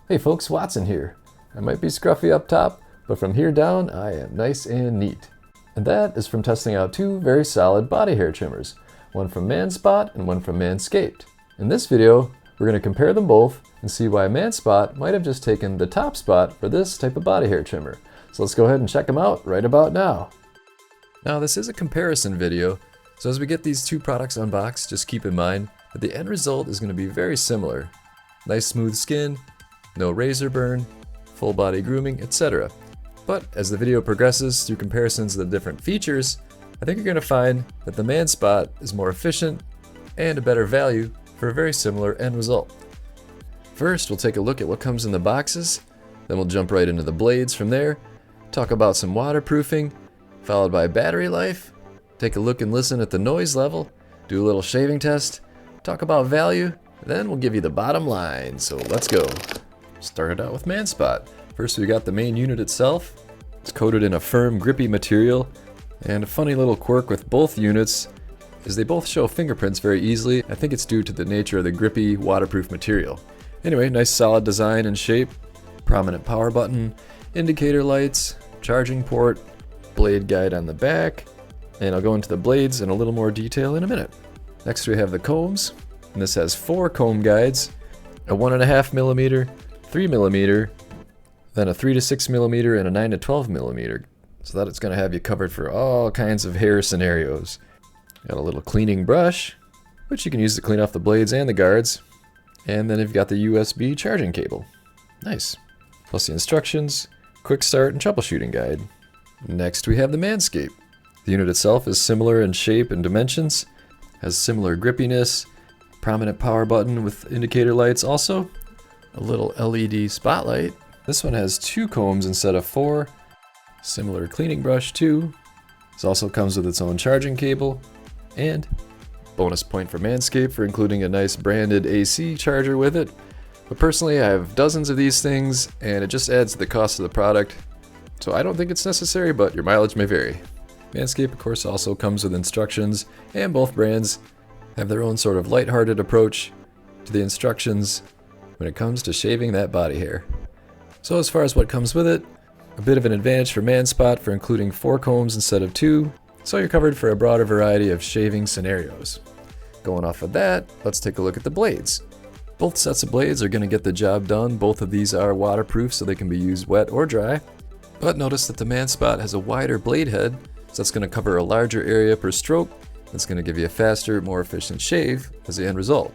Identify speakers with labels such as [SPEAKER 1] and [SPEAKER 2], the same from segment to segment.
[SPEAKER 1] Hey folks, Watson here. I might be scruffy up top, but from here down, I am nice and neat. And that is from testing out two very solid body hair trimmers, one from Manspot and one from Manscaped. In this video, we're going to compare them both and see why Manspot might have just taken the top spot for this type of body hair trimmer. So let's go ahead and check them out right about now. Now this is a comparison video, so as we get these two products unboxed, just keep in mind that the end result is going to be very similar. Nice smooth skin, no razor burn, full body grooming, etc. But as the video progresses through comparisons of the different features, I think you're going to find that the Manspot is more efficient and a better value for a very similar end result. First, we'll take a look at what comes in the boxes, then we'll jump right into the blades from there, talk about some waterproofing, followed by battery life, take a look and listen at the noise level, do a little shaving test, talk about value, then we'll give you the bottom line, so let's go. Started out with Manspot. First we got the main unit itself. It's coated in a firm, grippy material, and a funny little quirk with both units is they both show fingerprints very easily. I think it's due to the nature of the grippy, waterproof material. Anyway, nice solid design and shape, prominent power button, indicator lights, charging port, blade guide on the back, and I'll go into the blades in a little more detail in a minute. Next we have the combs, and this has 4 comb guides, a 1.5mm, 3mm, then a 3 to 6mm and a 9 to 12mm, so that it's going to have you covered for all kinds of hair scenarios. Got a little cleaning brush, which you can use to clean off the blades and the guards, and then you've got the USB charging cable. Nice. Plus the instructions, quick start and troubleshooting guide. Next we have the Manscaped. The unit itself is similar in shape and dimensions, has similar grippiness, prominent power button with indicator lights also, a little LED spotlight. This one has 2 combs instead of 4. Similar cleaning brush too. This also comes with its own charging cable. And bonus point for Manscaped for including a nice branded AC charger with it. But personally I have dozens of these things and it just adds to the cost of the product. So I don't think it's necessary, but your mileage may vary. Manscaped of course also comes with instructions, and both brands have their own sort of lighthearted approach to the instructions when it comes to shaving that body hair. So as far as what comes with it, a bit of an advantage for Manspot for including 4 combs instead of 2, so you're covered for a broader variety of shaving scenarios. Going off of that, let's take a look at the blades. Both sets of blades are going to get the job done. Both of these are waterproof so they can be used wet or dry. But notice that the Manspot has a wider blade head, so that's going to cover a larger area per stroke. That's going to give you a faster, more efficient shave as the end result.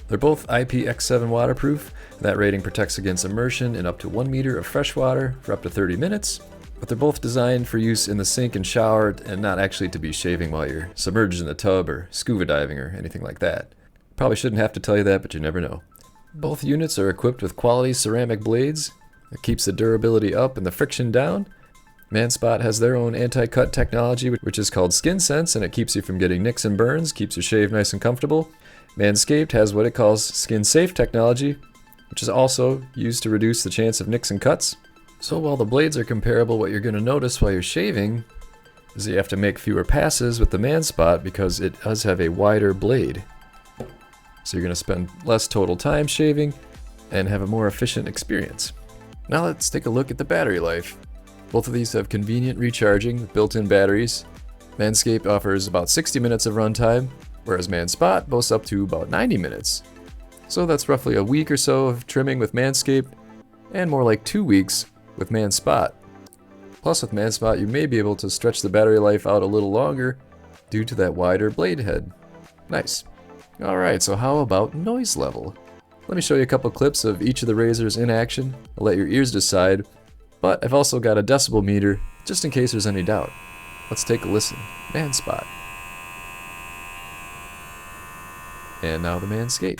[SPEAKER 1] They're both IPX7 waterproof. That rating protects against immersion in up to 1 meter of fresh water for up to 30 minutes. But they're both designed for use in the sink and shower and not actually to be shaving while you're submerged in the tub or scuba diving or anything like that. Probably shouldn't have to tell you that, but you never know. Both units are equipped with quality ceramic blades that keeps the durability up and the friction down. Manspot has their own anti-cut technology, which is called Skin Sense, and it keeps you from getting nicks and burns, keeps your shave nice and comfortable. Manscaped has what it calls Skin Safe technology, which is also used to reduce the chance of nicks and cuts. So while the blades are comparable, what you're going to notice while you're shaving is that you have to make fewer passes with the Manspot because it does have a wider blade. So you're going to spend less total time shaving and have a more efficient experience. Now let's take a look at the battery life. Both of these have convenient recharging with built-in batteries. Manscaped offers about 60 minutes of runtime, whereas Manspot boasts up to about 90 minutes. So that's roughly a week or so of trimming with Manscaped, and more like 2 weeks with Manspot. Plus with Manspot you may be able to stretch the battery life out a little longer due to that wider blade head. Nice. Alright, so how about noise level? Let me show you a couple clips of each of the razors in action. I'll let your ears decide, but I've also got a decibel meter just in case there's any doubt. Let's take a listen. Manspot. And now the Manscaped.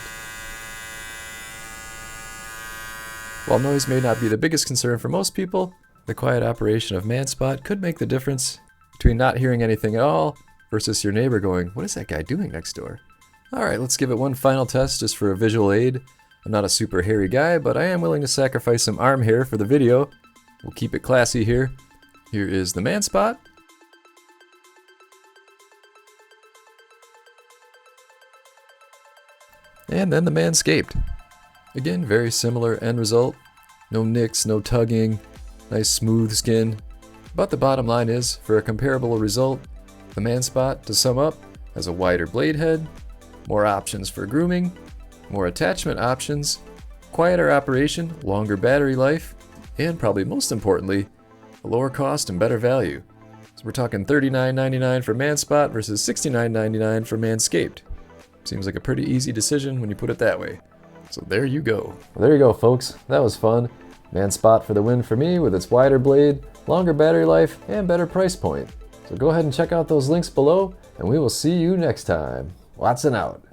[SPEAKER 1] While noise may not be the biggest concern for most people, the quiet operation of Manspot could make the difference between not hearing anything at all versus your neighbor going, "What is that guy doing next door?" Alright, let's give it one final test just for a visual aid. I'm not a super hairy guy, but I am willing to sacrifice some arm hair for the video. We'll keep it classy here. Here is the Manspot. And then the Manscaped. Again, very similar end result. No nicks, no tugging, nice smooth skin. But the bottom line is, for a comparable result, the Manspot, to sum up, has a wider blade head, more options for grooming, more attachment options, quieter operation, longer battery life, and probably most importantly, a lower cost and better value. So we're talking $39.99 for Manspot versus $69.99 for Manscaped. Seems like a pretty easy decision when you put it that way. So there you go. Well, there you go, folks. That was fun. Manspot for the win for me with its wider blade, longer battery life, and better price point. So go ahead and check out those links below, and we will see you next time. Watson out.